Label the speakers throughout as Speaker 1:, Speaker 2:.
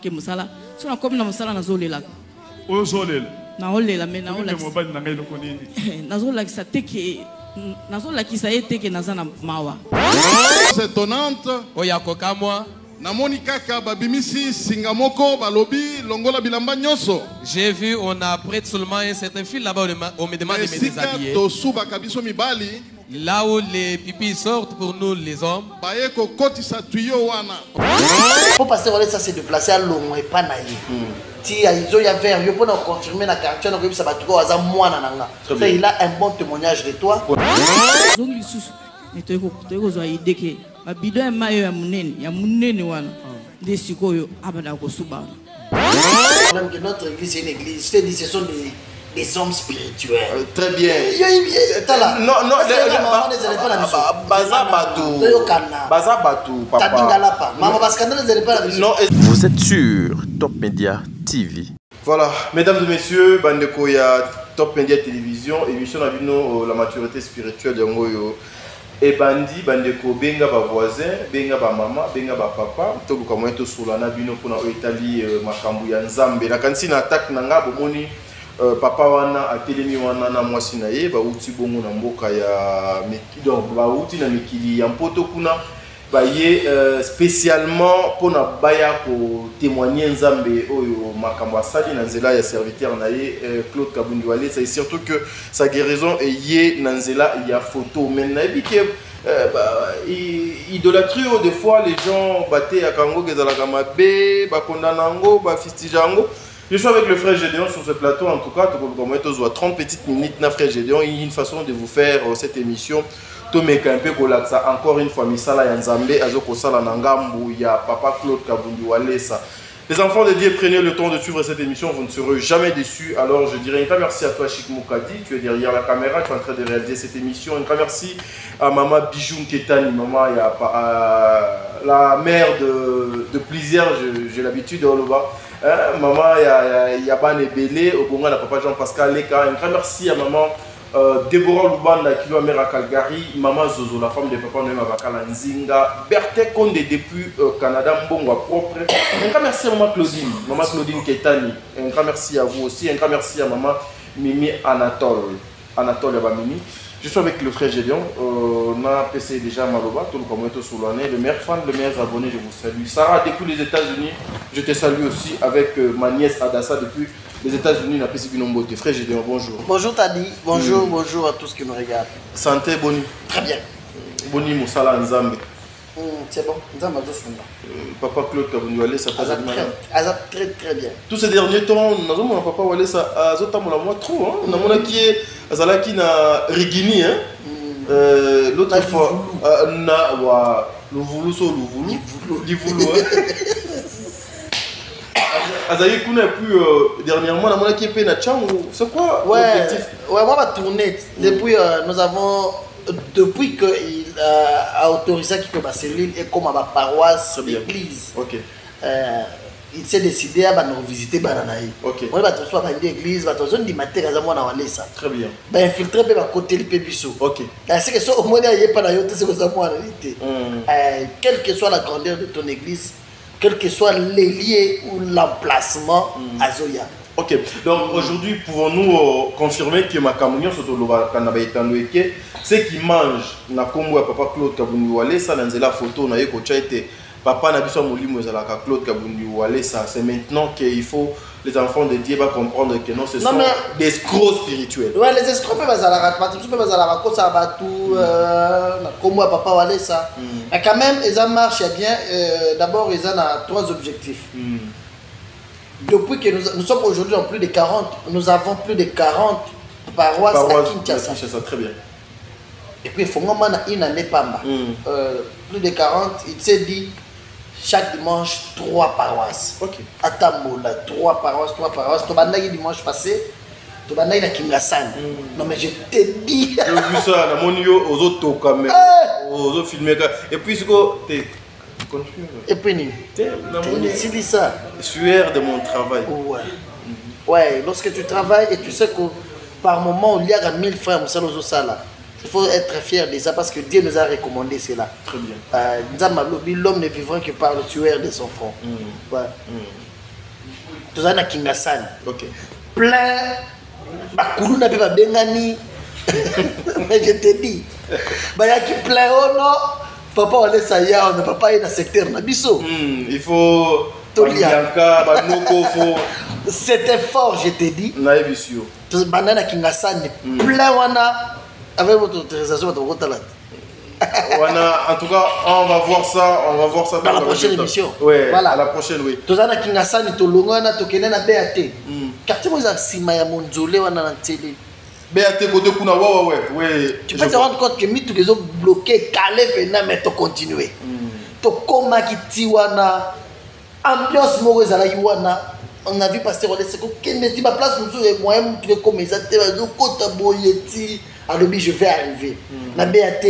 Speaker 1: ke musala so na komi na musala nazolela
Speaker 2: ozolela
Speaker 1: naolela me nazolakisa teke nazolakisa ye teke naza na mawa.
Speaker 3: C'est étonnante.
Speaker 4: Oyakoka moi.
Speaker 3: Namoni kaka babimisi singamoko balobi longola bilamba nyoso.
Speaker 4: J'ai vu on a prêté seulement un certain fil là-bas on me demande de me déshabiller.
Speaker 3: Tosuba kabiso mibali.
Speaker 4: Là où les pipis sortent pour nous les hommes.
Speaker 3: Bayeko kotisa tuyo wana.
Speaker 5: Pour passer ça c'est de placer à l'homme et pas naïe. Si ils ont y avait un pour nous confirmer la caractère donc ça va tout hasard moi nanga. Il a un bon témoignage de toi.
Speaker 1: Donc il sous mais tu as idée que ma bidon mayo ya munene wana desikoyo abada ko suba.
Speaker 5: Même que notre église est une église, je te dis ce sont des hommes spirituels.
Speaker 6: Très bien.
Speaker 5: Non,
Speaker 7: vous êtes sur Top Media TV.
Speaker 6: Voilà, mesdames et messieurs, Bandeko ya Top Media Télévision, émission à la maturité spirituelle de Ngoyo. Et bandi, bandeko, benga ba voisin, benga ba maman, benga ba papa. Toko kama eto solana bino kuna Italie makambu ya nzambe. Na kanisi na attaque nanga bomoni papa wana atelemi wana na mwasi na ye ba uti bongo na mboka ya mekili donc ba uti na mikili ya mpoto kuna ba ye spécialement pour na baya ko témoigner nzambe oyo makambo asali na nzela ya serviteur na ye Claude Kabundu Wale. C'est surtout que sa guérison est yé na nzela ya photo maintenant que idolâtrie des fois les gens battaient à Kango gezalaka mabe ba kondanango ba fistijango. Je suis avec le frère Gédéon sur ce plateau. En tout cas, tu as 30 petites minutes, frère Gédéon. Il y a une façon de vous faire cette émission. Encore une fois, Misala Yanzambe, Azoko Sala Nangambu, il y a Papa Claude Kabundu Walesa. Les enfants de Dieu, prenez le temps de suivre cette émission, vous ne serez jamais déçus. Alors je dirais un grand merci à toi, Chic Moukadi, tu es derrière la caméra, tu es en train de réaliser cette émission. Un grand merci à Maman Bijoun Ketani, maman, il y a la mère de plusieurs, j'ai l'habitude de Oloba. Maman, il y a Ban Ebele, au Bonga, la papa Jean-Pascal Leka. Un grand merci à maman Déborah Lubanda, qui est mère à Calgary. Maman Zozo, la femme de papa Noël Mavakala Nzinga. Berthe Konde depuis Canada, Mbongo propre. Un grand merci à maman Claudine Ketani. Un grand merci à vous aussi. Un grand merci à maman Mimi Anatole Abamini. Je suis avec le frère Gédéon, on a PC déjà Maloba, tout le communauté Soulanais, le meilleur fan, le meilleur abonné, je vous salue. Sarah, depuis les États-Unis, je te salue aussi avec ma nièce Adassa depuis les États-Unis, on a PC Binombote. Frère Gédéon, bonjour.
Speaker 5: Bonjour Tadi, bonjour, bonjour à tous qui nous regardent.
Speaker 6: Santé, Boni.
Speaker 5: Très bien.
Speaker 6: Boni Moussala Nzambe.
Speaker 5: C'est bon, Nzambe
Speaker 6: Papa Claude Kabundu Wale, ça passe
Speaker 5: très très bien.
Speaker 6: Tous ces derniers temps, nous avons papa Wale, ça a moi trop. On a qui est Azalaki na Rigini, l'autre fois, na le voulou so le voulou. Azali Kuna plus dernièrement, on a qui est fait na Chang, c'est quoi l'objectif?
Speaker 5: Ouais, moi va tourner. Depuis nous avons depuis qu'il a autorisé qu'il peut cellule et comme ma paroisse, l'église.
Speaker 6: Ok.
Speaker 5: Il s'est décidé à nous visiter Bananaï.
Speaker 6: Ok.
Speaker 5: Moi, je suis allé à l'église, je suis allé à l'église.
Speaker 6: Très bien.
Speaker 5: Je suis infiltré à côté du Pébisso.
Speaker 6: Ok.
Speaker 5: C'est que ça, au moins, il n'y a pas de réalité. Quelle que soit la grandeur de ton église, quel que soit les lieux ou l'emplacement à Zoya.
Speaker 6: Ok, donc aujourd'hui, pouvons-nous confirmer que ma camouflage, c'est qui mange na kombo ya papa Claude Kabundu Wale, ça dans la photo na yeko chaite papa na biso molimo ezala ka Claude Kabundu Wale, ça c'est maintenant qu'il faut les enfants de Dieu va comprendre que non, ce sont des escrocs spirituels.
Speaker 5: Ouais, les escrocs peuvent bazala pas tout peut bazala ko ça ba tout na kombo ya papa Wale ça. Mais quand même ils en marchent bien d'abord ils ont 3 objectifs. Depuis que nous sommes aujourd'hui en plus de 40, nous avons plus de 40 paroisses à Kinshasa.
Speaker 6: Très bien.
Speaker 5: Et puis, il faut une année pas plus de 40, il s'est dit chaque dimanche 3 paroisses.
Speaker 6: Ok.
Speaker 5: À Tambola, 3 paroisses. Tu vas dimanche passé, tu vas aller à Kingassan. Non, mais je te dis.
Speaker 6: J'ai vu ça, dans mon yo, aux autres caméras, aux autres films. Et puis, ce que
Speaker 5: et puis, tu dis ça.
Speaker 6: Sueur de mon travail.
Speaker 5: Ouais. Ouais, lorsque tu travailles et tu sais que par moment, il y a 1000 frères, il faut être fier de ça parce que Dieu nous a recommandé cela.
Speaker 6: Très bien.
Speaker 5: L'homme ne vivra que par le sueur de son front. Ouais. Tous à Kingasani.
Speaker 6: Ok.
Speaker 5: Plein. Bakuluna pe bengani. Mais je te dis. Baya qui plein oh non. Papa on laisse ça on ne peut pas être dans le secteur nabiso.
Speaker 6: Il faut
Speaker 5: c'était fort, je te dis.
Speaker 6: Naibisio.
Speaker 5: Banana Kingasani plein wana avec votre autorisation votre rotala.
Speaker 6: En tout cas, on va voir ça
Speaker 5: dans la prochaine émission.
Speaker 6: Ouais,
Speaker 5: voilà.
Speaker 6: À la prochaine, oui.
Speaker 5: Tozana Kingasani to longana to kenena BAT. Quartier moza sima ya monzole wana na télé.
Speaker 6: BAT côté kuna ouais.
Speaker 5: Tu peux te rendre compte que mi tous les autres bloqués calé pena mais to continuer. To koma kiti wana ambiance moko ezala wana. On a vu pasteur on laisse ko kende ti ba place nous et moi tu veux comme ça te ba kota boyeti alobi je vais arriver. Na BAT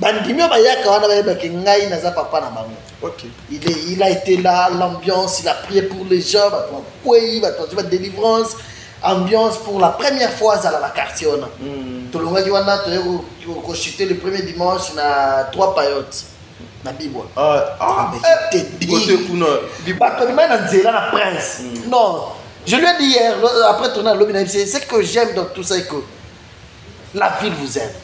Speaker 5: bandimio bayaka wana ba ngai naza papa na bango.
Speaker 6: OK.
Speaker 5: Il a été là, l'ambiance, il a prié pour les gens, il a délivrance, ambiance pour la première fois à la quartier. Tout le monde a chuté le premier dimanche na 3 paillotes. Na Bibo. Mais je te dis. Na prince. Non, je lui ai dit hier, après tourner à l'Obina, c'est ce que j'aime dans tout ça, c'est que la ville vous aime.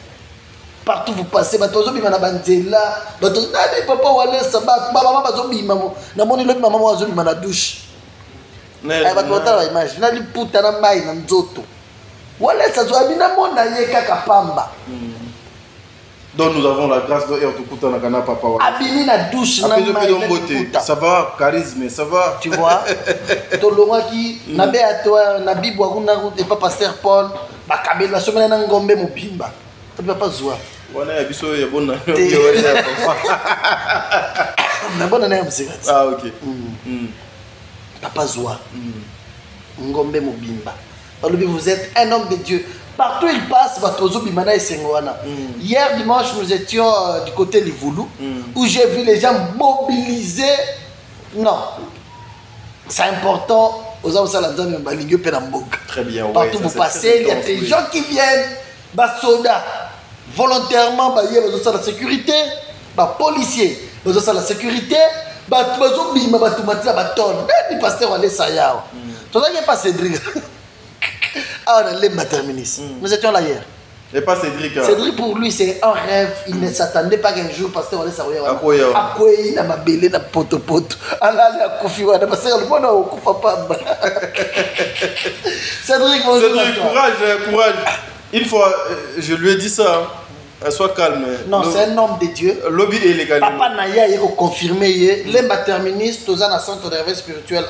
Speaker 5: Partout vous passez, batozo bima na banzela, batozo nani papa wale sabat, maman bazo bima mo, na moni lobi maman bazo bima na douche. Ay batota la image, na li puta na mai na nzoto. Wale sazo abina mona ye kaka pamba.
Speaker 6: Donc nous avons la grâce de et on te na kana papa wale.
Speaker 5: Abini na douche na mai.
Speaker 6: Ça va, charisme, ça va.
Speaker 5: Tu vois? To longa ki na be atwa na bibwa kuna et pas pasteur Paul, ba kabela somena na ngombe mobimba. Tu ne peux pas jouer.
Speaker 6: On a biso ya bonne année.
Speaker 5: Na bonne année monsieur.
Speaker 6: Ah OK.
Speaker 5: Papa Zoua. Ngombe Mobimba. Vous êtes un homme de Dieu. Partout il passe, Batozo Bimana et Sengoana. Hier dimanche, nous étions du côté Livoulou, où j'ai vu les gens mobilisés. Non. C'est important.
Speaker 6: Très bien.
Speaker 5: Partout vous passez, il y a des gens qui viennent. Soda volontairement besoin de la sécurité, policiers besoin de la sécurité, bima batumati ba tonne ni pasteur wale sayao. Tu n'as pas Cédric. Ah on a les terminis. Nous étions là hier.
Speaker 6: Et pas Cédric.
Speaker 5: Cédric pour lui c'est un rêve, il ne s'attendait pas qu'un jour pasteur wale sayao. Akoyi na mabele na poto. Alale akufi wana pasteur le monde okufa pas. Cédric
Speaker 6: courage. Une fois, je lui ai dit ça, sois calme.
Speaker 5: Non, c'est un homme de Dieu.
Speaker 6: Lobby est légal.
Speaker 5: Papa Naya, il a confirmé, les terministes, tous dans le centre de réveil spirituel,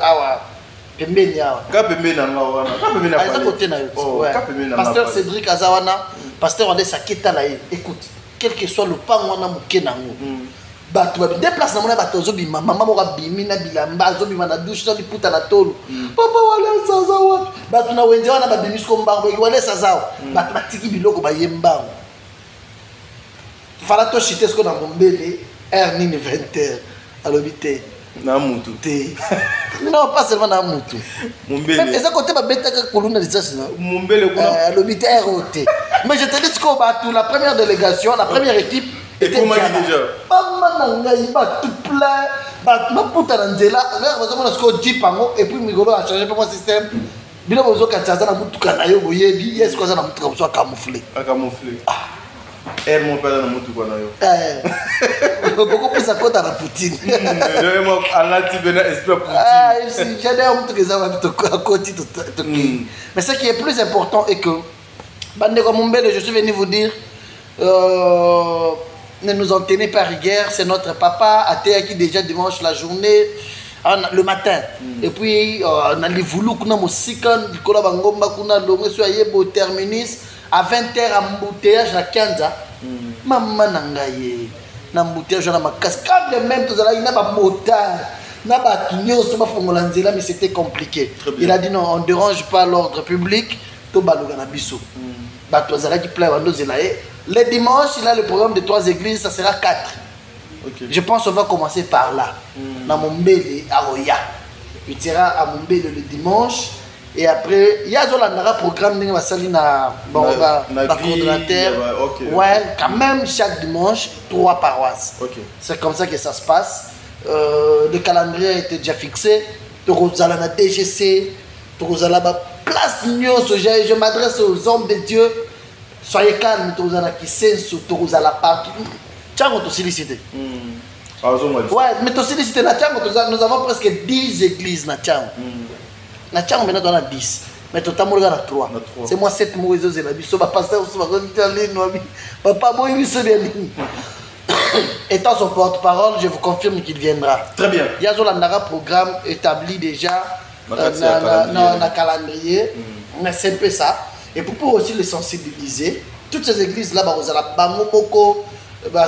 Speaker 5: Pasteur Cédric Azawana, pasteur André Saketa, écoute, quel que soit le pan, on a mouké nango. Déplace na batozo bima mama moka bimi na bilamba zo bima na douche na liputa na tolo papa wale saza wat batu na wenze wana ba bimi ko mbango wale saza batu batiki biloko ba yembango fala to chite sko na mombele air nini 20h alobité
Speaker 6: na mutu
Speaker 5: te non pas seulement na mutu
Speaker 6: mombele
Speaker 5: eza côté ba betaka koluna lisasi na
Speaker 6: mombele kuna
Speaker 5: alobité air oté mais je te dis ko batu la première délégation la première équipe.
Speaker 6: Et comment il déjà?
Speaker 5: Maman nangai ba tout plein, ba ma puta nzela, là vous avez ce dit pango et puis migolo a changé pour mon système. Bila bozo kachaza na mutuka na yo boyebi, yes quoi ça na mutuka bozo camoufler.
Speaker 6: A camoufler. Elle mon père na mutuka na yo.
Speaker 5: Beaucoup plus à côté na Poutine.
Speaker 6: Moi Allah ti bena esprit Poutine.
Speaker 5: Ah, si j'ai un mutuka za ba à côté tout. Mais ce qui est plus important est que bande comme Mombele, je suis venu vous dire ne nous en tenez pas rigueur, c'est notre papa Atea qui déjà dimanche la journée, le matin. Et puis on a les voulous qu'on a musika, Nicolas Bangomba qu'on a longué sur Ayebo terminus à 20h embouteillage à Kanza. Maman nangaye, n'embouteillage à ma cascade même tous là il n'a pas motard. N'a pas tenu sur ma fongolanzela mais c'était compliqué. Il a dit non, on ne dérange pas l'ordre public, to balogana biso. Batozala qui plaît à zelaye. Le dimanche, il a le programme de 3 églises, ça sera 4. Okay. Je pense qu'on va commencer par là. Dans Mombele, à Oya. Il sera à Mombele le dimanche. Et après, il y a un programme de Salina, coordonnateur. Ouais, quand même, chaque dimanche, 3 paroisses. Okay. C'est comme ça que ça se passe. Le calendrier a été déjà fixé. tokozala na DGC, tokozala ba place nyonso. Je m'adresse aux hommes de Dieu. Soyez calmes, tokozala kisenso, tokozala partout. Tiens, on sollicité.
Speaker 6: Ouais,
Speaker 5: mais tu sollicité na Tiango, nous avons presque 10 églises na Tiango. Na Tiango maintenant on a 10. Mais tu as 3. C'est moi 7 mots et la biso ba pasteur aussi va dire papa moi il se bien. Étant son porte-parole, je vous confirme qu'il viendra.
Speaker 6: Très bien.
Speaker 5: Il y a un programme établi déjà dans le calendrier. Mais c'est un peu ça. Et pour aussi les sensibiliser, toutes ces églises-là, vous avez beaucoup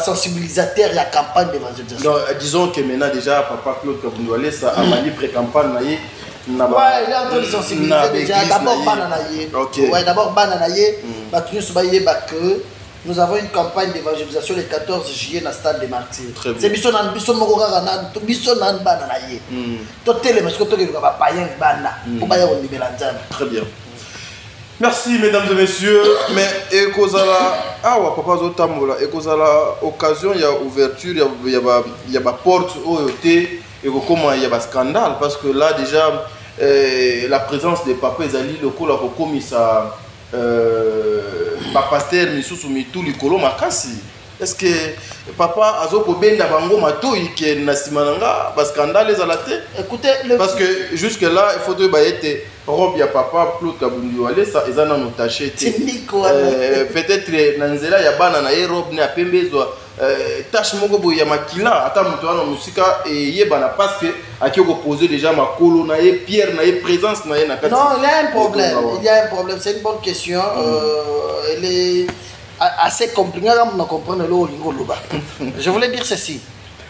Speaker 5: sensibilisateur et la campagne d'évangélisation.
Speaker 6: Disons que maintenant déjà, Papa Claude Kabundoualé, ça a manié pré-campagne.
Speaker 5: Ouais, il est en train de sensibiliser déjà. D'abord, Bananaye. Ouais, d'abord, Bananaye. Nous avons une campagne d'évangélisation le 14 juillet dans le stade des Martyrs. C'est Bisson Morora, Bisson Bananaye. Tout est le parce que tu es païen Bana. Pour pas y avoir
Speaker 6: très bien. Merci mesdames et messieurs. Mais Ekozala, ah ouais, papa Zotamola, Ekozala, occasion, il y a ouverture, il y a porte OET, et comment il y a un scandale parce que là déjà la présence des papas Ezali, le coup là comme ça, pasteur Misusu Mitou Likolo Makasi. Est-ce que papa Azoko Benda Bango Matoi qui est Nasimananga, parce scandale les alaté?
Speaker 5: Écoutez,
Speaker 6: parce que jusque là il faut que baïete robe ya papa Claude Kabundoualé ça ils en ont taché. Peut-être Nanzela ya bana na robe ne apembezo tâche moko boya makila ata muto wana musika et yebana parce que akiko poser déjà makolo na ye pierre na ye présence na ye na kati.
Speaker 5: Non, il y a un problème. Il y a un problème, c'est une bonne question. Elle est assez compliqué à comprendre. Je voulais dire ceci.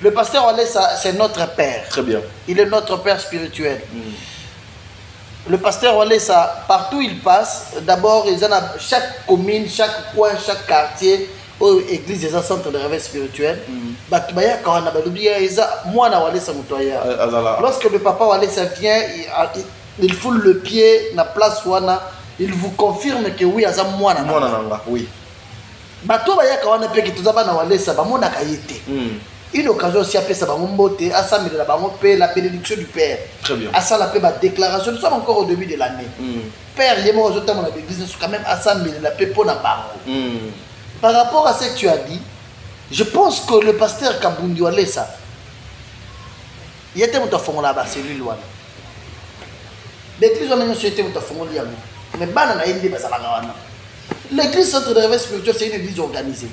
Speaker 5: Le pasteur Walesa, c'est notre père.
Speaker 6: Très bien. Il
Speaker 5: est notre père spirituel. Le pasteur Walesa, partout où il passe, d'abord, chaque commune, chaque coin, chaque quartier, église, des centres de réveil spirituel. Lorsque le papa Walesa vient, il foule le pied dans la place Wana, il vous confirme que oui,
Speaker 6: oui.
Speaker 5: Bato bayaka wana pe ki tozaba na Walesa ba mona kayete. Une occasion aussi appelle ça ba mbote assemblée la ba pe la bénédiction du père.
Speaker 6: Très bien.
Speaker 5: À ça la paix ba déclaration, nous sommes encore au début de l'année. Père, yemo ozota mon église nous quand même assemblée la paix pour na bango. Par rapport à ce que tu as dit, je pense que le pasteur Kabundi Walesa il était muta fongola ba cellule wana. L'église on a une société muta fongola mais bana na yindi ba salanga wana. L'église centre de réveil spirituel, c'est une église organisée.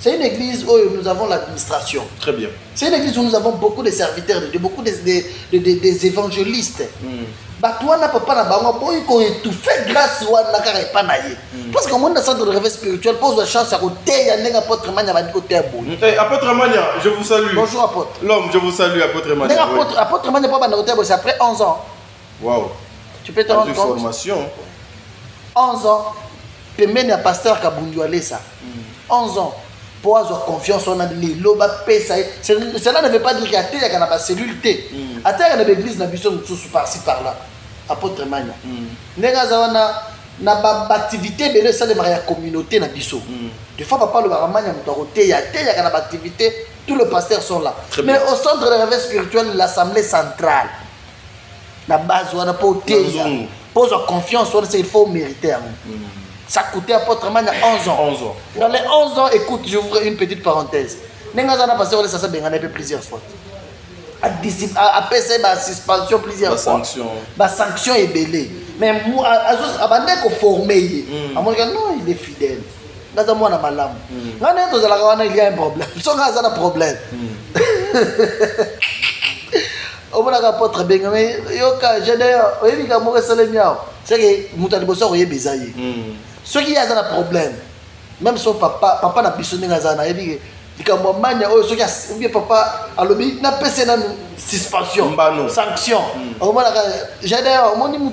Speaker 5: C'est une église où nous avons l'administration.
Speaker 6: Très bien.
Speaker 5: C'est une église où nous avons beaucoup de serviteurs, beaucoup des évangélistes. Toi, n'a pas na bango boy ko étouffé grâce à la carrière pas naïe. Parce que mon centre de réveil spirituel pose la chance à côté ya nenga apôtre Mania va dire côté boy.
Speaker 6: Apôtre Mania, je vous salue.
Speaker 5: Bonjour apôtre.
Speaker 6: L'homme, je vous salue apôtre Mania.
Speaker 5: Apôtre Mania pas na côté boy, c'est après 11 ans.
Speaker 6: Waouh.
Speaker 5: Tu peux te rendre compte.
Speaker 6: Formation.
Speaker 5: 11 ans. Pemene ya pasteur Kabundi Walesa. 11 ans. Pour avoir confiance, on a les lobes, cela ne veut pas dire qu'il y a des cellules. Il y a des églises qui sont par-ci par-là. Apôtre Mania. Il y a des activités de la communauté. Des fois, papa, il y a des activités, tous les pasteurs sont là. Mais au centre de réveil spirituel, l'assemblée centrale, la base, on a pour avoir confiance, il faut mériter. Ça coûtait apôtre Mania 11 ans.
Speaker 6: 11 ans.
Speaker 5: Dans les 11 ans, écoute, j'ouvre une petite parenthèse. Nenga passé ça s'est plusieurs fois. À PC ma suspension plusieurs fois. Ma sanction est belée. Mais moi abandonné ko formé. Non, il est fidèle. Dans moi na malam. Il y a un problème. Son gars a un problème. Au moins apôtre Bengamé, yoka général, oyebi ka mo salemiao. C'est que mutali bosso oyebi zaye. Ceux qui ont un problème, même son papa n'a pas besoin de ça. Il dit que Mania, ceux qui ont papa, n'a pas besoin de suspension, sanction. J'ai dit, mon nom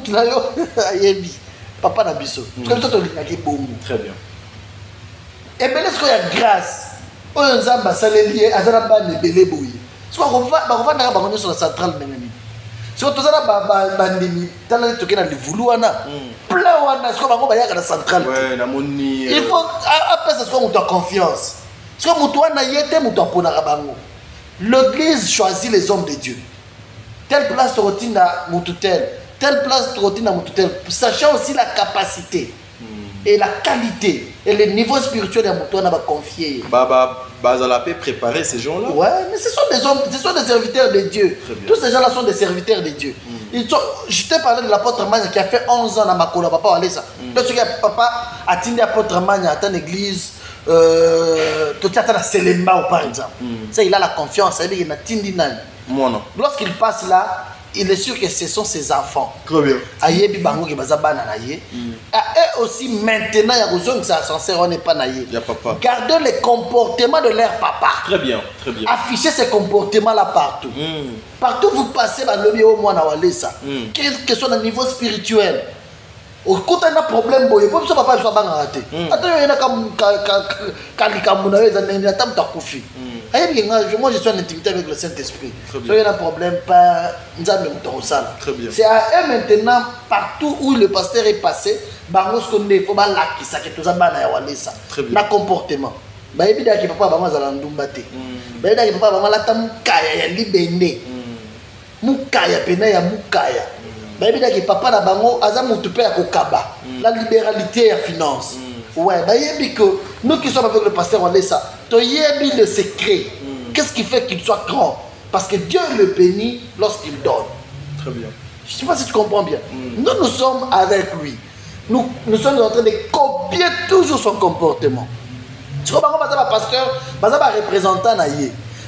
Speaker 5: est papa n'a pas besoin.
Speaker 6: Très bien.
Speaker 5: Et bien, est-ce qu'il y a grâce? On a un salarié, on a un belé bouilli. Ce qu'on va sur la centrale. Si on a bandini, tu as les vouloirs, plein de centrale. Il faut après ce qu'on a confiance. Ce qu'on a l'église choisit les hommes de Dieu. telle place de routine à Moutoutel, telle place de routine à Moutoutel, sachant aussi la capacité et la qualité et le niveau spirituel de Moutoutel va confier.
Speaker 6: Bazala peut préparer ces gens-là.
Speaker 5: Ouais, mais ce sont des hommes, ce sont des serviteurs de Dieu. Tous ces gens-là sont des serviteurs de Dieu. Je t'ai parlé de l'apôtre Magne qui a fait 11 ans dans Makola, papa Walesa. Donc, papa a tenu l'apôtre Magne à ton église, tout à l'heure, Selemba par exemple. Ça, il a la confiance, il a tindi nan. Lorsqu'il passe là, il est sûr que ce sont ses enfants.
Speaker 6: Très bien.
Speaker 5: Ayebi bango ki bazaba na naye. Et aussi maintenant, il y a besoin que ça censé on n'est pas naye.
Speaker 6: Il y a papa.
Speaker 5: Gardez les comportements de leur papa.
Speaker 6: Très bien, très bien.
Speaker 5: Affichez ces comportements-là partout. Partout où vous passez, le au moins à ça. Quel que soit le niveau spirituel. Quand on a un problème, il faut que papa soit raté. Attends, il y a moi je suis en intimité avec le Saint-Esprit. Il y a un problème, pas très bien. C'est à eux maintenant, partout où le pasteur est passé, il faut le comportement. Bayebi ki papa bama zala ndumbate. Bayebi ki papa bama lata mukaya ya libende. Mukaya pena ya mukaya. Bayebi ki papa na bango aza mutu pe ya kokaba. La libéralité ya finance. Ouais, bayebi que nous qui sommes avec le pasteur Walesa, toyebi le secret. Qu'est-ce qui fait qu'il soit grand? Parce que Dieu le bénit lorsqu'il donne.
Speaker 6: Très bien.
Speaker 5: Je ne sais pas si tu comprends bien. Nous sommes avec lui. Nous sommes en train de copier toujours son comportement. Tu comprends, pasteur, représentant.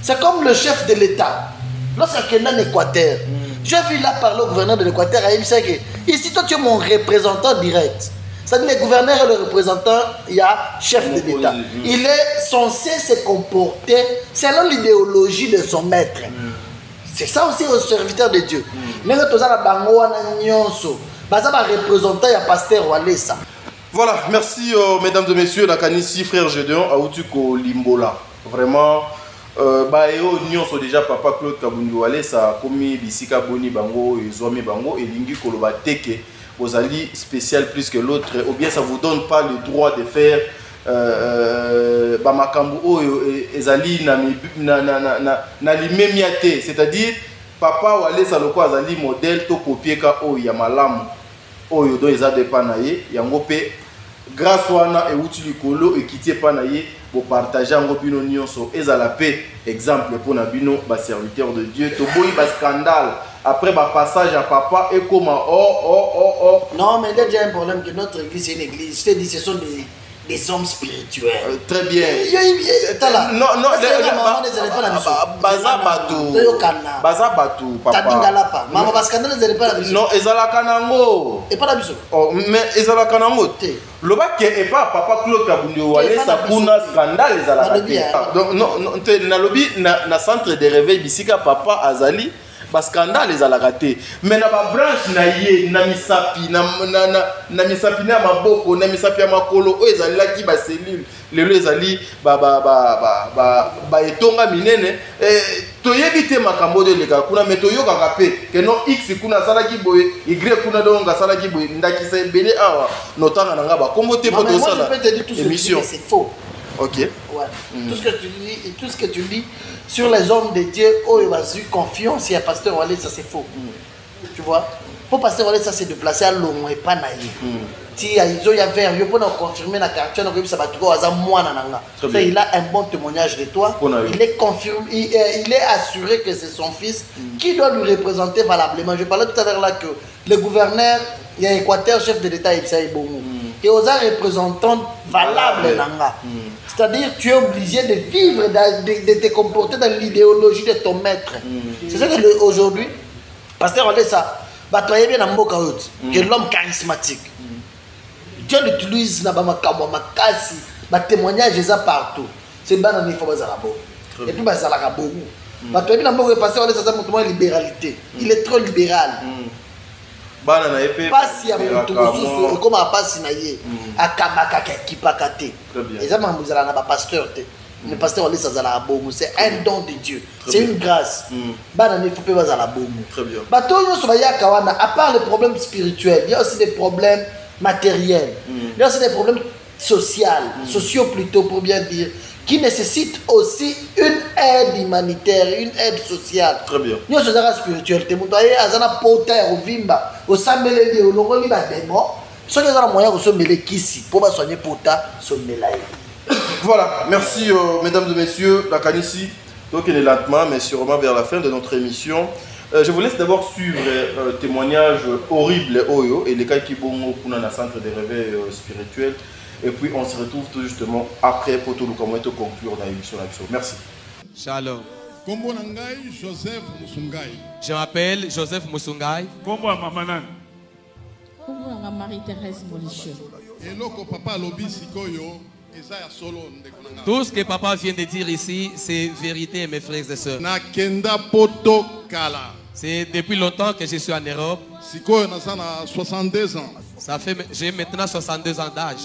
Speaker 5: C'est comme le chef de l'État. Lorsqu'il est en Équateur, j'ai vu là parler au gouverneur de l'Équateur, il dit que ici, toi, tu es mon représentant direct. C'est-à-dire, le gouverneur et le représentant, il y a chef de l'État. Il est censé se comporter selon l'idéologie de son maître. C'est ça aussi au serviteur de Dieu. Mais quand tu as la bango, représentant, il y a pasteur Walesa.
Speaker 6: Voilà, merci mesdames et messieurs, la Kanissi, frère Gédéon, Aoutuko Limbola. Vraiment, Baeo Nyonso déjà, papa Claude Kabundu Walesa, Komi Bisika Boni Bango, et Zouami Bango, et Lingi Koloba Teke, vous allez spécial plus que l'autre, ou bien ça ne vous donne pas le droit de faire Bamakambu Oyo et Zali na limemiate, c'est-à-dire, papa Walesa Loko Azali modèle, to copier ka Oyo Yamalamu. Oyo do eza de panaye yango pe grâce wana e uti likolo e kitie panaye bo partager ngo bino nyonso ezala pe exemple pour na bino ba serviteur de Dieu to boyi ba scandale après ba passage à papa et comment
Speaker 5: non mais il y a déjà un problème que notre église c'est une église, je te dis ce sont des hommes spirituels.
Speaker 6: Très bien.
Speaker 5: Non,
Speaker 6: Baza Batou, papa. Non, Ezala Kanango.
Speaker 5: Et pas la biso.
Speaker 6: Mais Ezala Kanango. Le bac est pas papa Claude Kabundu Walesa pour un scandale Ezala. Donc non, na lobby na centre de réveil bisika papa Azali. Parce que scandale les a raté. Mais na ba branche na ye na misapi na misapi na maboko na misapi ya makolo o ezali la ki ba cellule lelo ezali ba etonga minene to yebite makambo de leka kuna mais to yoka kapé que non x kuna sala ki boye y kuna donga sala ki boye ndaki se belé awa notanga nanga ba kombo te poto sala émission
Speaker 5: c'est faux.
Speaker 6: OK.
Speaker 5: Ouais. Tout ce que tu dis sur les hommes de Dieu, oh, il a eu confiance, il y a pasteur Walé, ça c'est faux. Tu vois? Pour pasteur Walé, ça c'est de placer à l'homme et pas naïe. Si il y a vers, il peut confirmer la carte, il a un bon témoignage de toi. Il est confirmé, il est assuré que c'est son fils qui doit lui représenter valablement. Je parlais tout à l'heure là que le gouverneur, il y a Équateur, chef de l'État, il s'est bon. Et aux représentants valables. C'est-à-dire tu es obligé de vivre, de te comporter dans l'idéologie de ton maître. C'est ça que aujourd'hui, pasteur Walesa, tu as bien un mot que l'homme charismatique. Dieu l'utilise dans ma témoignage partout. C'est bien il faut et puis ça la beaucoup. Tu as bien un mot que pasteur Walesa, c'est libéralité. Il est trop libéral. Pas si on comme à passer naïe à kabaka qui pakate. Et ça m'a dit à pasteur. Le pasteur Walesa zala bomu, c'est un don de Dieu. C'est une grâce. Banane faut pas zala bomu.
Speaker 6: Très bien.
Speaker 5: Bato yo sobaya kawana, à part les problèmes spirituels, il y a aussi des problèmes matériels. Il y a aussi des problèmes sociaux plutôt pour bien dire qui nécessite aussi une aide humanitaire, une aide sociale.
Speaker 6: Très bien.
Speaker 5: Nous sommes dans la spiritualité. Nous sommes en potin, au vimba, au samélé, au longoli, au démon. Ce qui est un moyen de se mêler ici pour soigner pota, se mêler.
Speaker 6: Voilà, merci mesdames et messieurs, la Kanissi. Donc il est lentement, mais sûrement vers la fin de notre émission. Je vous laisse d'abord suivre témoignages horribles Oyo et les cas qui vont pour le centre de réveil spirituel. Et puis on se retrouve tout justement après pour tout le comment conclure dans l'émission. Merci.
Speaker 4: Shalom.
Speaker 3: Kombo nangai Joseph Musungai.
Speaker 4: Je m'appelle Joseph Musungai.
Speaker 2: Kombo Mamanan.
Speaker 1: Kombo Marie-Thérèse Molicheux.
Speaker 3: Et loko papa lobi sikoyo.
Speaker 4: Tout ce que papa vient de dire ici, c'est vérité, mes frères et sœurs. C'est depuis longtemps que je suis en Europe.
Speaker 3: 62 ans.
Speaker 4: J'ai maintenant 62 ans d'âge.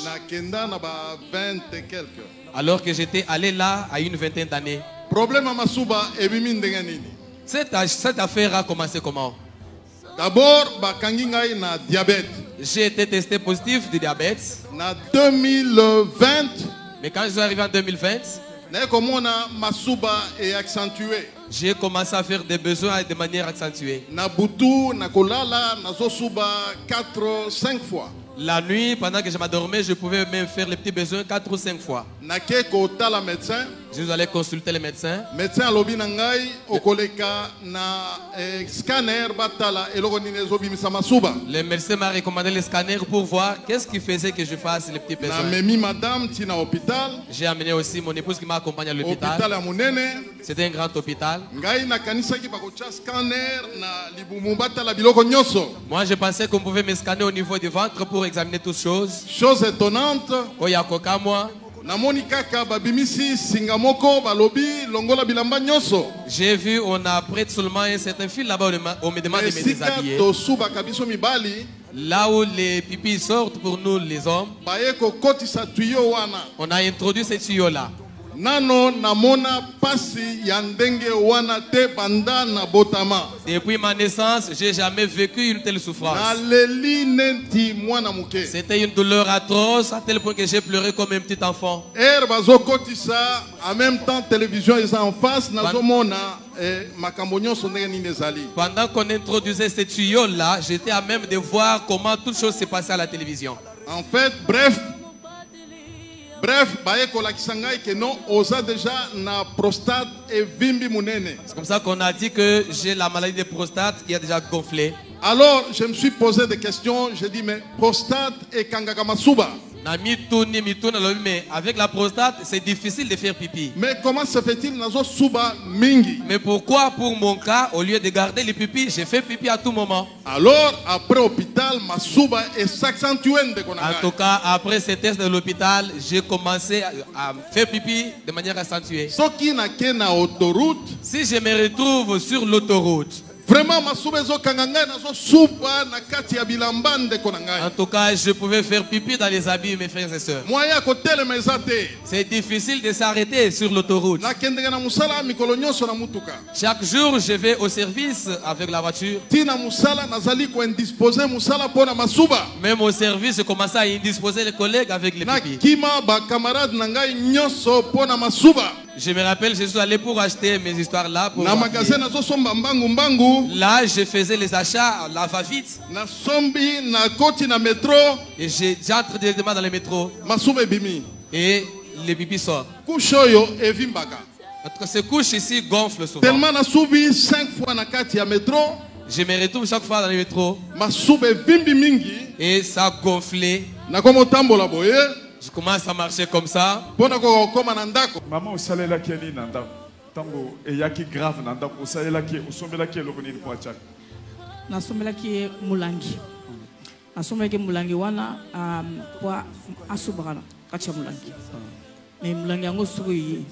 Speaker 4: Alors que j'étais allé là à une vingtaine d'années. Cette affaire a commencé comment?
Speaker 3: D'abord, na diabète.
Speaker 4: J'ai été testé positif du diabète.
Speaker 3: En 2020.
Speaker 4: Mais quand je suis arrivé en 2020, j'ai commencé à faire des besoins de manière accentuée. La nuit, pendant que je m'endormais, je pouvais même faire les petits besoins 4 ou 5 fois. Je suis allé consulter les médecins. Le médecin m'a recommandé le scanner pour voir qu'est-ce qui faisait que je fasse les petits besoins. J'ai amené aussi mon épouse qui m'a accompagné à l'hôpital. C'était un grand hôpital. Moi, je pensais qu'on pouvait me scanner au niveau du ventre pour examiner toutes choses.
Speaker 3: Chose étonnante.
Speaker 4: J'ai vu, on a prêté seulement un certain fil là-bas, on me demande de me déshabiller. Là où les pipis sortent pour nous les hommes, on a introduit ce tuyau-là.
Speaker 3: Nano namona pasi yandenge wana te bandana botama.
Speaker 4: Depuis ma naissance, j'ai jamais vécu une telle souffrance. C'était une douleur atroce à tel point que j'ai pleuré comme un petit enfant.
Speaker 3: En même temps, télévision est en face.
Speaker 4: Pendant qu'on introduisait ce tuyau-là, j'étais à même de voir comment toutes choses se passaient à la télévision.
Speaker 3: En fait, bref, que non, osa déjà na prostate et vimbi munene.
Speaker 4: C'est comme ça qu'on a dit que j'ai la maladie de prostate qui a déjà gonflé.
Speaker 3: Alors, je me suis posé des questions. J'ai dit, mais prostate et kangakamasuba.
Speaker 4: Mais avec la prostate, c'est difficile de faire pipi.
Speaker 3: Mais comment se fait-il nazo suba mingi?
Speaker 4: Mais pourquoi pour mon cas, au lieu de garder les pipis, j'ai fait pipi à tout moment?
Speaker 3: Alors, après l'hôpital, ma suba est s'accentuée.
Speaker 4: En tout cas, après ces tests de l'hôpital, j'ai commencé à faire pipi de manière accentuée. Si je me retrouve sur l'autoroute,
Speaker 3: vraiment, en
Speaker 4: tout cas, je pouvais faire pipi dans les habits, mes frères et sœurs. C'est difficile de s'arrêter sur l'autoroute. Chaque jour, je vais au service avec la voiture. Même au service, je commençais à indisposer les collègues avec les pipis. Je me rappelle, je suis allé pour acheter mes histoires là. Pour là, je faisais les achats à la va-vite. Et j'entre directement dans le métro. Et les pipis sortent. Ces couches ici gonflent souvent.
Speaker 3: Tellement na subi 5 fois na kati ya métro.
Speaker 4: Je me retrouve chaque fois dans le métro. Et ça gonflait. Je commence à marcher comme ça.
Speaker 2: Maman, au salaire là qui est nanda. Tango et yaki grave nanda. Au salaire là qui est au sommet là qui est l'obéni de Poachak.
Speaker 1: Na sommet là qui est Mulangi. Na sommet qui est Mulangi wana kwa asubara kacha Mulangi. Mais Mulangi ango suri.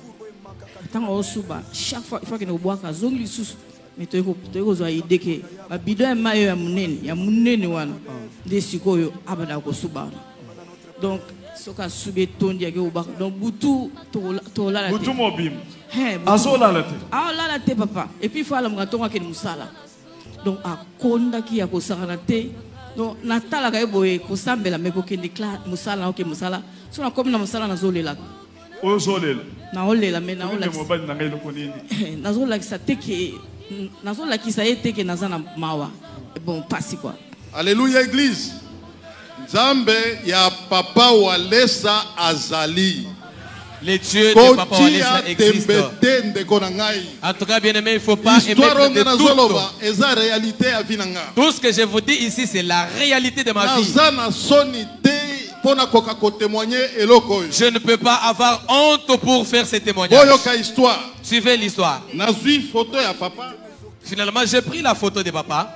Speaker 1: Tango osuba chaque fois il faut que nous boire kazongi sous. Mais tu es à idée que la bidon mayo ya munene wana desikoyo abada ko suba. Donc soka sube tondi yake ubaka. Donc butu to la
Speaker 2: butu mobim.
Speaker 1: Azo la te. Ah la te papa. Et puis il faut aller m'attendre que musala. Donc a konda ki ya ko sarana te. Donc natala ka eboye ko sambela meko ke déclare musala OK musala. So na comme na musala na zolela. naolela me nazolakisa teke nazolakisa ye teke naza na mawa bon pasi quoi.
Speaker 3: Alléluia église. Nzambe ya papa Walesa azali.
Speaker 4: Les dieux de papa Walesa existent. En tout cas, bien aimé, il ne faut pas émettre de doute. Tout ce que je vous dis ici, c'est la réalité de ma vie. Je ne peux pas avoir honte pour faire ces témoignages. Suivez l'histoire. Finalement, j'ai pris la photo de papa.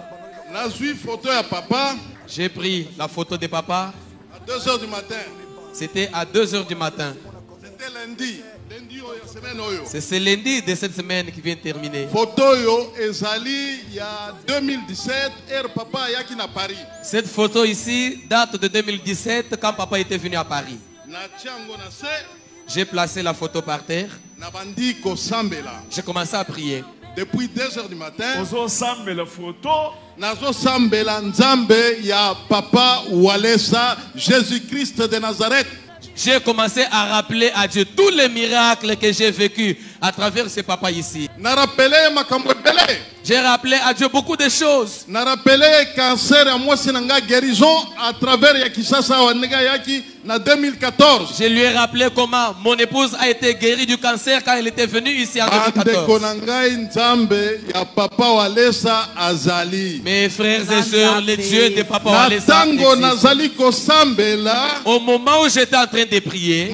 Speaker 4: J'ai pris la photo de papa.
Speaker 3: À 2 h du matin.
Speaker 4: C'était à 2 h du matin.
Speaker 3: C'était lundi.
Speaker 4: C'est ce lundi de cette semaine qui vient de terminer.
Speaker 3: Photo yo ezali il y a 2017 papa yaki na Paris.
Speaker 4: Cette photo ici date de 2017 quand papa était venu à Paris. J'ai placé la photo par terre. J'ai commencé à prier.
Speaker 3: Depuis 2 h du matin,
Speaker 2: nazo
Speaker 3: sambela nzambe ya papa Walesa, Jésus-Christ de Nazareth.
Speaker 4: J'ai commencé à rappeler à Dieu tous les miracles que j'ai vécus à travers ce papa ici. J'ai rappelé à Dieu beaucoup de choses.
Speaker 3: Na rappelé cancer à moi sinanga guérison à travers yakisasa wanega yaki na 2014.
Speaker 4: Je lui ai rappelé comment mon épouse a été guérie du cancer quand elle était venue ici en 2014. Mes frères et sœurs, les dieux de papa Walesa existent. Au moment où j'étais en train de prier,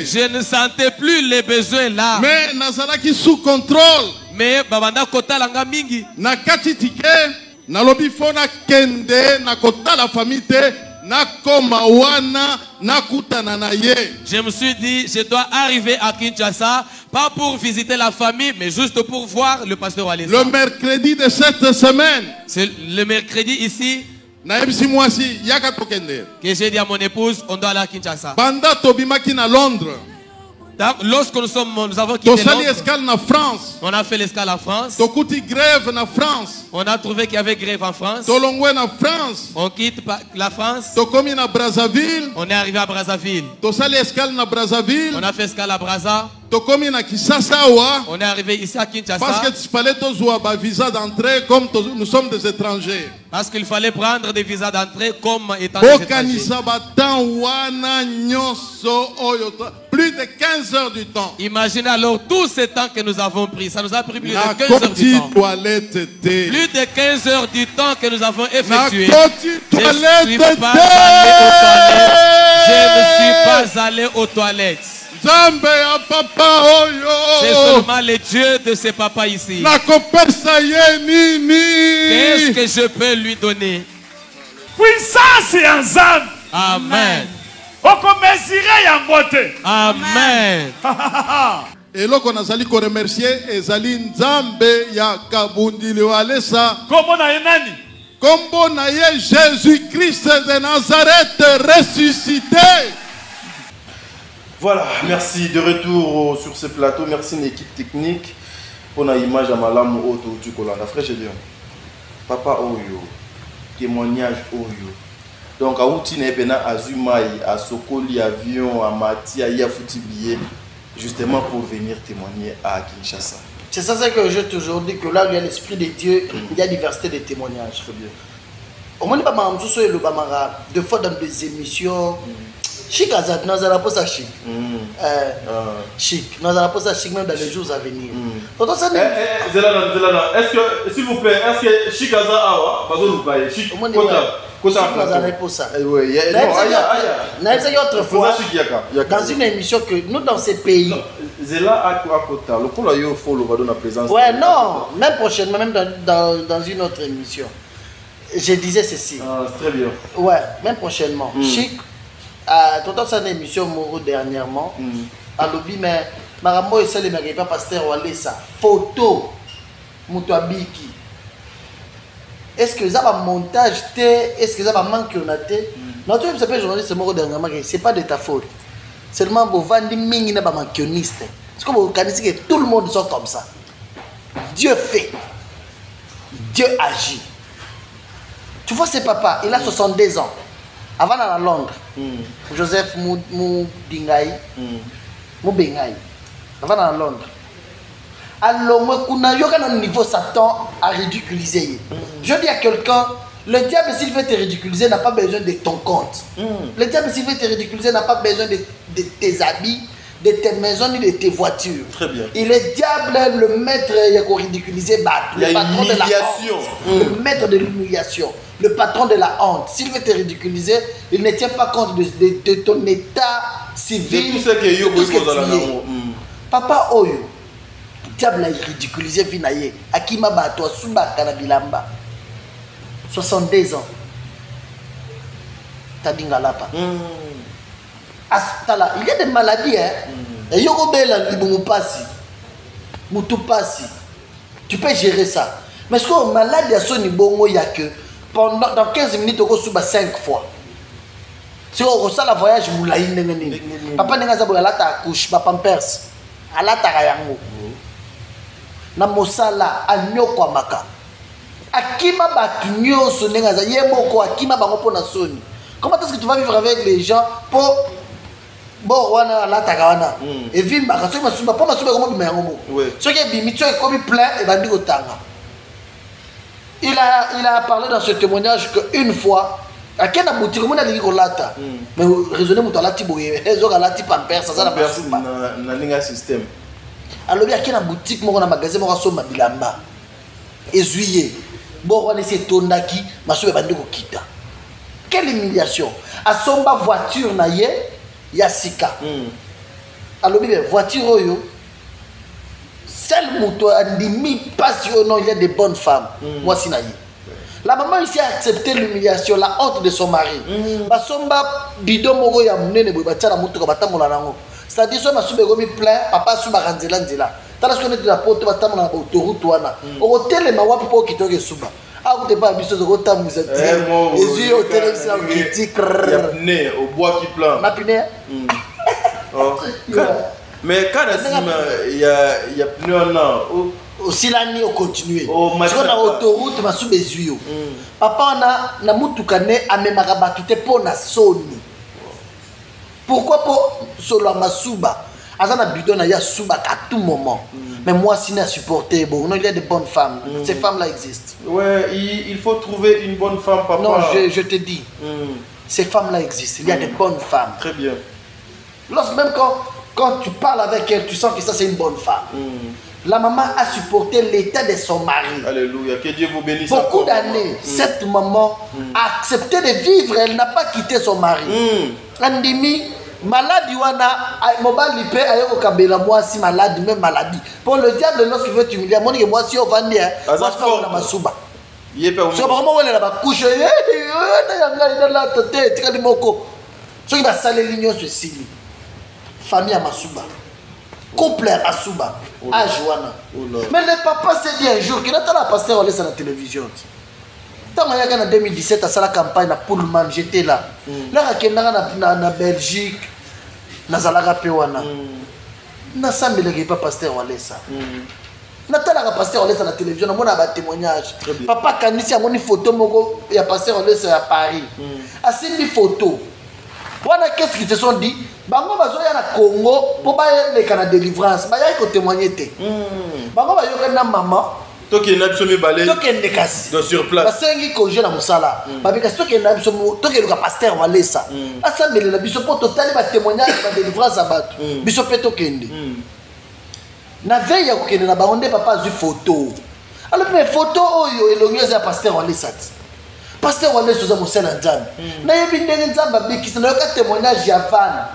Speaker 4: je ne sentais plus les besoins là.
Speaker 3: Mais nazalaki sous contrôle.
Speaker 4: Mais babanda kota langa mingi.
Speaker 3: Na katitike na lobi fona kende na kota la famille na koma wana na kutana na ye.
Speaker 4: Je me suis dit, je dois arriver à Kinshasa, pas pour visiter la famille, mais juste pour voir le pasteur Walesa.
Speaker 3: Le mercredi de cette semaine.
Speaker 4: C'est le mercredi ici. Que j'ai dit à mon épouse, on doit aller à Kinshasa.
Speaker 3: Banda tobimaki na Londres.
Speaker 4: Lorsque nous avons quitté Londres, on a fait l'escale en France. On a trouvé qu'il y avait grève en France. On quitte la France. On est arrivé à Brazzaville. On a fait escale à Brazza. On est arrivé ici à Kinshasa.
Speaker 3: Parce qu'il fallait un visa d'entrée comme nous sommes des étrangers.
Speaker 4: Parce qu'il fallait prendre des visas d'entrée comme étant des étrangers.
Speaker 3: Plus de 15 heures du temps.
Speaker 4: Imaginez alors tout ce temps que nous avons pris. Ça nous a pris plus de 15 heures du temps. Plus de 15 heures du temps que nous avons effectué. Je ne suis pas allé aux toilettes. C'est seulement le Dieu de ce papa ici. Qu'est-ce que je peux lui donner?
Speaker 2: Puissance et ensemble.
Speaker 4: Amen.
Speaker 2: Amen.
Speaker 3: Et là qu'on a sali ko remercier ezali nzambe ya kabundili Walesa.
Speaker 2: Kombo na nani?
Speaker 3: Kombo na ye Jésus-Christ de Nazareth ressuscité.
Speaker 6: Voilà, merci de retour sur ce plateau. Merci une équipe technique pour la image à Malam Oto du Colanda. Frère Gédéon, papa Oyo, témoignage Oyo. Donc à Outi Nebena, à Zumai, à Sokoli, avion, à Mati, à Yafoutibié, justement pour venir témoigner à Kinshasa.
Speaker 5: C'est ça que je toujours dit que là où il y a l'esprit de Dieu, il y a diversité de témoignages. Très bien. Au moins, deux fois dans des émissions. Chic Azat, nous allons pas ça chic. Chic, nous allons pas ça chic même dans les jours à venir.
Speaker 6: Est-ce que, s'il vous plaît, est-ce que Chic Azat a pas de bail? Chic
Speaker 5: autrefois, dans une émission que nous dans ces pays. Ouais, non, même prochainement, même dans une autre émission. Je disais ceci.
Speaker 6: Très bien.
Speaker 5: Ouais, même prochainement. Chic. Tout ça une émission Moro dernièrement à lobby mais marambo et celle de pas pasteur Walesa photo Moutouabiki. Est-ce que ça va montage est-ce que ça va manquer on a non tu sais pas journaliste Moro dernièrement c'est pas de ta faute seulement pour vendre mingi na ba mankioniste c'est comme organiser que tout le monde soit comme ça. Dieu fait, Dieu agit. Tu vois ce papa il a 62 ans. avant à Londres. Joseph Moubingaï. Moubingaï. Avant à Londres. Alors, on a un niveau Satan à ridiculiser. Je dis à quelqu'un, le diable, s'il veut te ridiculiser, n'a pas besoin de ton compte. Le diable, s'il veut te ridiculiser, n'a pas besoin de tes habits, de tes maisons ni de tes voitures.
Speaker 6: Très bien.
Speaker 5: Et le diable, le maître, il y a qu'on ridiculiser, le patron de la honte. Le maître de l'humiliation. Le patron de la honte. S'il veut te ridiculiser, il ne tient pas compte de ton état civil.
Speaker 6: De tout ce que tu es.
Speaker 5: Papa Oyo. Diable a ridiculisé Vinaye. Akima Bato, Suba Kanabilamba. 62 ans. Tadingalapa. Il y a des maladies. Et Yorobela, Libumupasi. Mutupasi. Tu peux gérer ça. Mais ce qu'on malade à son niveau, il y a que pendant dans 15 minutes, on suba 5 fois. Si on ressent la voyage, moulaïne. Papa n'a pas la couche, papa Pampers. Alata Rayango. Na mosala anyoko maka akima batu nyoso nengaza yemoko akima bango pona soni. Comment est-ce que tu vas vivre avec les gens pour bon wana la tagawana et vimba ka soki masumba po masumba comme bima yango soki bimitso ekomi plein et bandi kotanga. Il a parlé dans ce témoignage que une fois akena boutique comme na lingi kolata mais raisonner muto alati boye ezoka lati Pampers ça na masumba
Speaker 6: na linga système.
Speaker 5: Alors, il y a une boutique, il y a un magasin, il y a un bilamba. Ezuye. Bon, on essaie de tondaki, ma soeur est kita. Quelle humiliation. À son bas voiture, il y a Sika. Alors, il y a une voiture, seul moto, il y a des bonnes femmes. Moi, c'est naïe. La maman ici a accepté l'humiliation, la honte de son mari. Son bas bidon, il y a un moto, c'est-à-dire que si je suis plein, papa suis baranzela nzela. Tala ce qu'on est de la porte, batamo na autoroute wana. Au hôtel ma wapi po kitoke suba. Ah vous te pas biso de rota musati. Et yeux hôtel ça qui
Speaker 6: il y a pneu au bois qui plane.
Speaker 5: Na pneu.
Speaker 6: Mais quand il y a pneu là
Speaker 5: aussi l'année au continuer. Parce qu'on a autoroute ma sous les yeux. Papa na mutuka ne amemaka batute po na soni. Pourquoi pour solo masuba azana bidon ya suba à tout moment. Mais moi si n'a supporté bon non il y a de bonnes femmes. Ces femmes là existent.
Speaker 6: Ouais, il faut trouver une bonne femme papa.
Speaker 5: Non, je te dis. Ces femmes là existent. Il y a de bonnes femmes.
Speaker 6: Très bien.
Speaker 5: Lorsque même quand tu parles avec elle, tu sens que ça c'est une bonne femme. La maman a supporté l'état de son mari.
Speaker 6: Alléluia, que Dieu vous bénisse.
Speaker 5: Beaucoup d'années, cette maman a accepté de vivre, elle n'a pas quitté son mari. Andimi, maladie wana, mobile lipe, ayoko kabela moi si maladie, même maladie. Pour le diable, lorsqu'il veut t'humilier, moi que moi si on va dire, moi je fais la masuba. C'est vraiment où elle a couche, il est là, tête, tu as dit moko. Ce qui va saler l'union sur Sili. Famille à masuba. Couple à Suba, à Joana. Mais le papa s'est dit un jour qu'il a la pasteur à la télévision. Quand il y a en 2017 à la campagne à Pullman, j'étais là. Là, il y a en Belgique, na Zalaga Pewana. Na samedi le pas pasteur à l'essa. Na tala pasteur à l'essa la télévision, on a un témoignage. Papa Kanisi a mon photo mogo, il y a pasteur à l'essa à Paris. A une photo. Voilà qu'est-ce qu'ils se sont dit. Bango bazoya na Congo pour ba les canaux de délivrance. Ba ya ko témoigner té. Bango ba yoka na maman.
Speaker 6: Toke na biso mi balé.
Speaker 5: Toke ndekasi.
Speaker 6: Donc sur place.
Speaker 5: Ba sengi congé na musala. Ba bika toke na biso toke le pasteur wa lesa. Asambele na biso pour total ba témoignage ba délivrance à bato. Biso pe tokende. Na veille ya ko kende na baonde papa zu photo. Alors mais photo oyo elongeza ya pasteur wa lesa. Pasteur Wale Souza Moussel Nzambe. Na yebi ndenge Nzambe abikisa na yoka témoignage ya vana.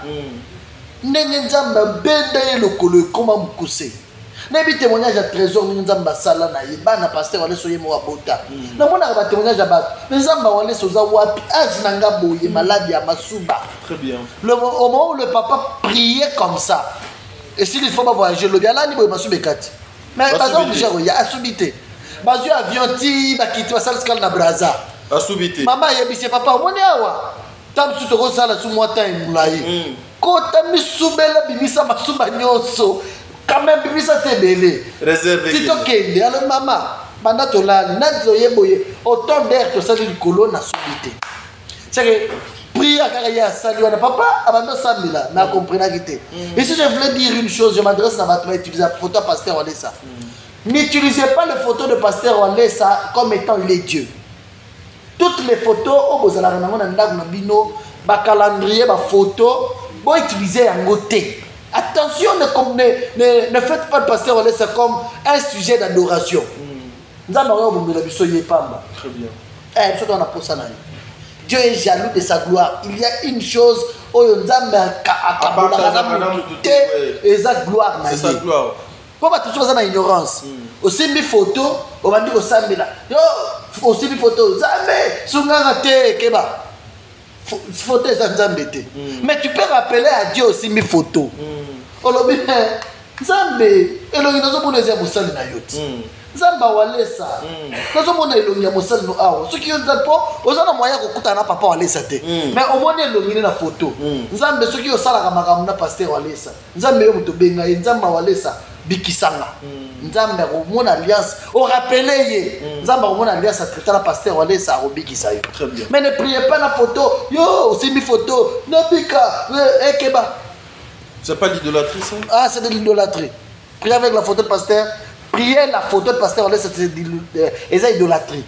Speaker 5: Ndenge Nzambe benda ye lokolo koma mukuse. Na yebi témoignage ya trésor Nzambe sala na yeba na pasteur Wale Souza mo abota. Na mona ba témoignage ya ba Nzambe Wale Souza wapi azinanga boye malade ya masuba.
Speaker 6: Très bien.
Speaker 5: Au moment où le papa priait comme ça. Et s'il faut pas voyager le bien là ni boye masuba kati. Mais par exemple il y a asubité. Bazu avion ti ba kiti ba sala skal na Braza.
Speaker 6: Asubité.
Speaker 5: Maman yebise papa omoni awa. Tam su toko sala su mwata imulayi. Kota misubela bibisa masuba nyoso. Quand même bibisa tebele.
Speaker 6: Réservé.
Speaker 5: Tito kende alors maman banda tolali nazo yeboye autant d'air to sali likolo na subité. C'est que prier à Karaya, salut, papa, abandon Samila, n'a compris la guité. Et si je voulais dire une chose, je m'adresse à ma utiliser la photo de pasteur Walesa. N'utilisez pas les photos de pasteur Walesa comme étant les dieux. Toutes les photos, vous allez voir calendrier, photo, vous utilisez un côté. Attention, ne faites pas le pasteur Walesa comme un sujet d'adoration. Très bien. Dieu est jaloux de sa gloire. Il y a une chose où Nzambe et sa gloire. C'est sa gloire. Pourquoi tu fais ça ignorance? Aussi mes photos, on va dire au Sambela. Aussi mes photos, Zambé, Sungangate, Keba. Photos Zambé. Mais tu peux rappeler à Dieu aussi mes photos. On l'a dit, Zambé, et l'on a dit que nous sommes Zamba Walesa. Nous sommes elongi mosali no awo. Ceux qui ont dit aux gens moyen kokuta na papa Walesa te. Mais au moins elongi na photo. Nzambe ceux qui osala ka makambo na pasteur Walesa. Nzambe yo muto benga Nzamba Walesa bikisanga. Nzambe ko mona alliance au rappeler ye. Nzamba ko mona alliance à traiter la pasteur Walesa au bikisa yo. Très bien. Mais ne priez pas la photo. Yo, aussi mi photo. No bika ekeba.
Speaker 6: C'est pas l'idolâtrie ça?
Speaker 5: Ah, c'est de l'idolâtrie. Priez avec la photo de pasteur. Prier la photo de pasteur, c'est idolâtrie.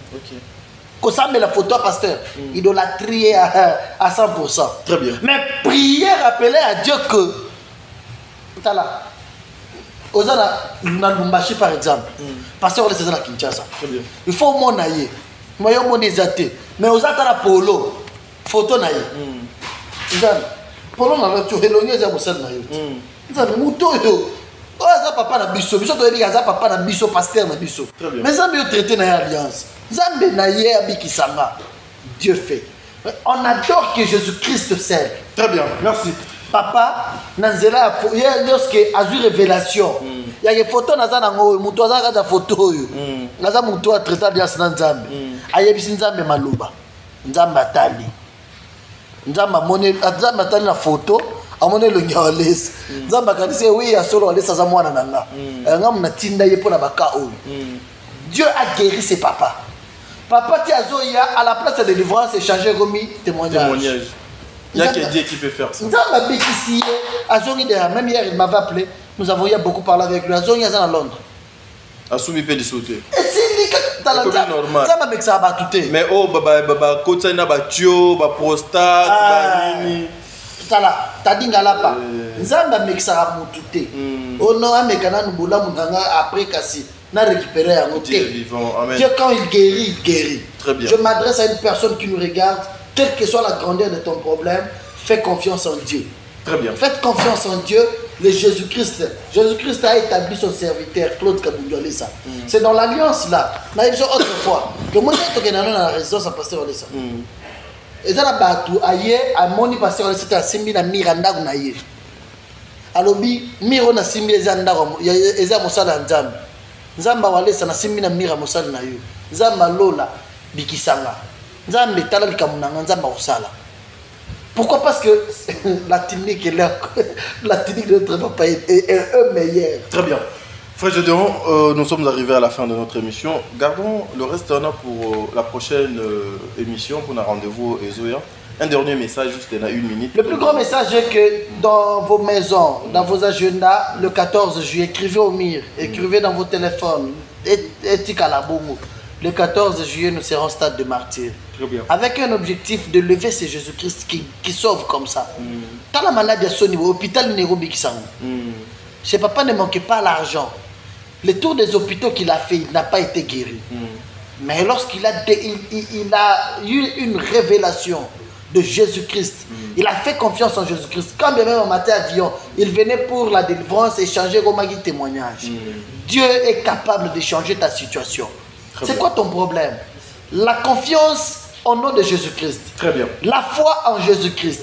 Speaker 5: Quand ça met la photo de pasteur, idolâtrie à 100%.
Speaker 6: Très bien.
Speaker 5: Mais prier, rappeler à Dieu que. Là, Ozana, Nambumbashi par exemple, pasteur, c'est la Kinshasa.
Speaker 6: Très bien.
Speaker 5: Il faut mon aïe. Moi, je suis mais Ozata la polo, photo naïe. Polo, on a tué l'oignon, c'est un moussel naïe. C'est mouton. Oh, ça papa na biso, biso to ebi ça papa na biso, pasteur na biso. Mais Zambé yo traité na alliance. Zambé na ye abikisanga. Dieu fait. On adore que Jésus-Christ serve.
Speaker 6: Très bien, merci.
Speaker 5: Papa, nanzela lorsque a eu révélation. Il y a des photos na zana ngo, muto za ka photo yo. Naza muto a traité alliance na Nzambe. Ayebisi Nzambe maloba. Nzambe atali. Nzambe mone, Nzambe atali na photo. Amone le nyalès. Nzamba kanise oui ya solo alesa za mwana nanga. Ngam na tinda ye pona baka oyo. Dieu a guéri ses papas. Papa ti azoya à la place de délivrance et changer comme témoignage.
Speaker 6: Il y a que Dieu qui peut faire ça.
Speaker 5: Nzamba bekisi azongi de même hier il m'avait appelé. Nous avons eu beaucoup parlé avec lui. Azongi à Londres.
Speaker 6: Asumi peut sauter.
Speaker 5: Et c'est normal. Ça m'a dit que ça va tout.
Speaker 6: Mais oh baba kota na ba tio, ba prostate, ba nini.
Speaker 5: T'as dit pas. Nzamba mexara mutute. Ono amekana nubula munganga après kasi na récupérer un
Speaker 6: Dieu est vivant. Amen.
Speaker 5: Dieu quand il guérit, il guérit.
Speaker 6: Très bien.
Speaker 5: Je m'adresse à une personne qui nous regarde, quelle que soit la grandeur de ton problème, fais confiance en Dieu.
Speaker 6: Très bien.
Speaker 5: Faites confiance en Dieu, le Jésus-Christ. Jésus-Christ a établi son serviteur Claude Kaboudiolesa. C'est dans l'alliance là. N'a eu autrefois que moi j'ai dans la résidence à pasteur Olesa. Et ça, aye a moni pasteur c'était à simbi na miranda na ye. Alobi miro na simbi ezanda eza mosala nzambe. Nzamba walesa na simbi na mira mosala na yo. Nzamba lola bikisanga. Nzambe tala likamunanga nzamba osala. Pourquoi? Parce que la technique de notre papa est un meilleur.
Speaker 6: Très bien. Frère Gédéon, nous sommes arrivés à la fin de notre émission. Gardons le reste pour la prochaine émission, pour un rendez-vous Ezoya. Un dernier message, juste dans une minute.
Speaker 5: Le plus grand message est que dans vos maisons, dans vos agendas, le 14 juillet, écrivez au mur, écrivez dans vos téléphones, le 14 juillet, nous serons au stade de martyr. Avec un objectif de lever ce Jésus-Christ qui sauve comme ça. Quand la maladie à son niveau, l'hôpital Nairobi qui s'en ce papa ne manquait pas l'argent. Le tour des hôpitaux qu'il a fait, il n'a pas été guéri. Mais lorsqu'il a eu une révélation de Jésus-Christ, il a fait confiance en Jésus-Christ. Quand bien même en matin avion, il venait pour la délivrance et changer Romagui témoignage. Dieu est capable de changer ta situation. C'est quoi ton problème? La confiance au nom de Jésus-Christ.
Speaker 6: Très bien.
Speaker 5: La foi en Jésus-Christ.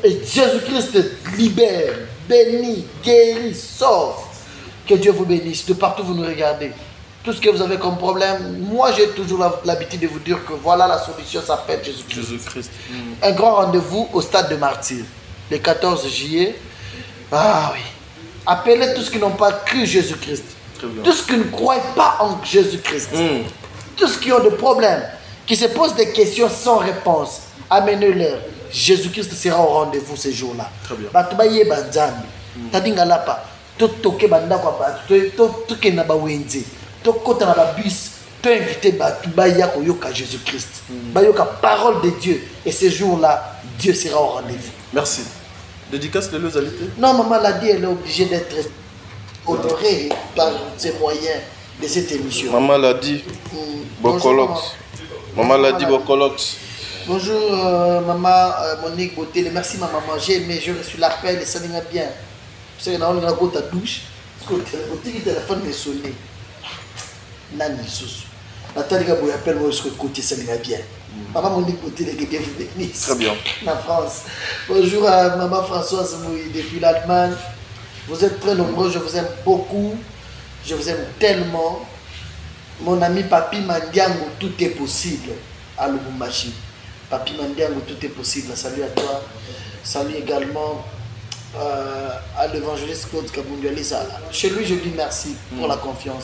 Speaker 5: Et Jésus-Christ libère, bénit, guérit, sauve. Que Dieu vous bénisse de partout où vous nous regardez. Tout ce que vous avez comme problème, moi j'ai toujours l'habitude de vous dire que voilà la solution, ça s'appelle Jésus-Christ. Un grand rendez-vous au stade de martyr, le 14 juillet. Ah oui. Appelez tous ceux qui n'ont pas cru Jésus-Christ. Tous ceux qui ne croient pas en Jésus-Christ. Tous ceux qui ont des problèmes, qui se posent des questions sans réponse, amenez-leur Jésus-Christ sera au rendez-vous ce jour-là.
Speaker 6: Très bien.
Speaker 5: Batubaye banzambi. Tadinga lapa. Toke banda kwa batu. Toke na bawenze. Tokota na babus. To invité batubaya koyoka Jésus-Christ. Bayoka parole de Dieu. Et ce jour-là, Dieu sera au rendez-vous.
Speaker 6: Merci. Dédicace de nos invités.
Speaker 5: Non, maman l'a dit, elle est obligée d'être honorée par ses moyens de cette émission.
Speaker 6: Maman l'a dit. Bokolox. Maman l'a dit Bokolox.
Speaker 5: Bonjour maman Monique Botel. Merci maman, j'ai aimé, je reçu l'appel et ça va bien. Vous savez, on a ta douche. Parce que le téléphone est sonné. Nani sous. Nathalie Gabou appelle moi sur le côté, ça va bien. Maman Monique Botel est bienvenue.
Speaker 6: Très bien.
Speaker 5: En France. Bonjour à maman Françoise Mouy depuis l'Allemagne. Vous êtes très nombreux, je vous aime beaucoup. Je vous aime tellement. Mon ami Papi Mandiango, tout est possible à Lubumbashi. Papi Mandiango, tout est possible. Salut à toi. Salut également à l'évangéliste Claude Kabundualisa. Chez lui, je dis merci pour la confiance.